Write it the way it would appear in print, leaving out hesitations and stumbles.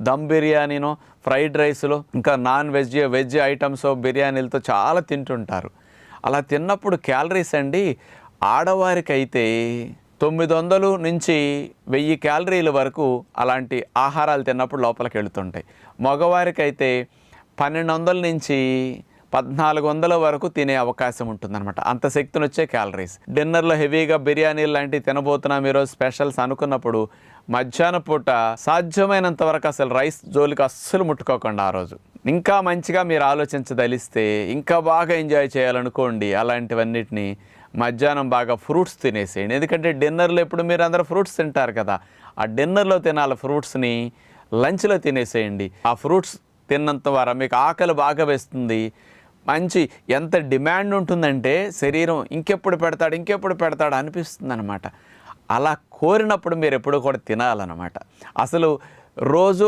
Dum బిర్యానీనో, fried రైస్లో, ఇంకా non veg veg items బిర్యానీలతో చాలా తింటుంటారు. అలా తిన్నప్పుడు క్యాలరీస్ అండి ఆడవారికైతే 900 నుంచి 1000 క్యాలరీల వరకు అలాంటి ఆహారాలు తిన్నప్పుడు లోపలికి వెళుతుంటాయి. మగవారికైతే 1200 నుంచి 1400 వరకు తినే అవకాశం ఉంటుందన్నమాట. అంత శక్తిని వచ్చే క్యాలరీస్. డిన్నర్లో హెవీగా బిర్యానీలు లాంటివి తినబోతున్నాం ఈరోజు స్పెషల్స్ అనుకున్నప్పుడు మధ్యాహ్నం పూట సాధ్యమైనంత వరకు అసలు రైస్ జోలికి అస్సలు ముట్టుకోకుండా ఆ రోజు ఇంకా మంచిగా మీరు ఆలోచించదలిస్తే, ఇంకా బాగా ఎంజాయ్ చేయాలనుకోండి అలాంటివన్నిటిని మధ్యాహ్నం బాగా ఫ్రూట్స్ తినేసేయండి. ఎందుకంటే డిన్నర్లో ఎప్పుడు మీరు అందరూ ఫ్రూట్స్ తింటారు కదా, ఆ డిన్నర్లో తినాలి ఫ్రూట్స్ని లంచ్లో తినేసేయండి. ఆ ఫ్రూట్స్ తిన్నంత వర మీకు ఆకలి బాగా వేస్తుంది. మంచి ఎంత డిమాండ్ ఉంటుందంటే శరీరం ఇంకెప్పుడు పెడతాడు అనిపిస్తుంది అనమాట. అలా కోరినప్పుడు మీరు ఎప్పుడు కూడా తినాలన్నమాట. అసలు రోజు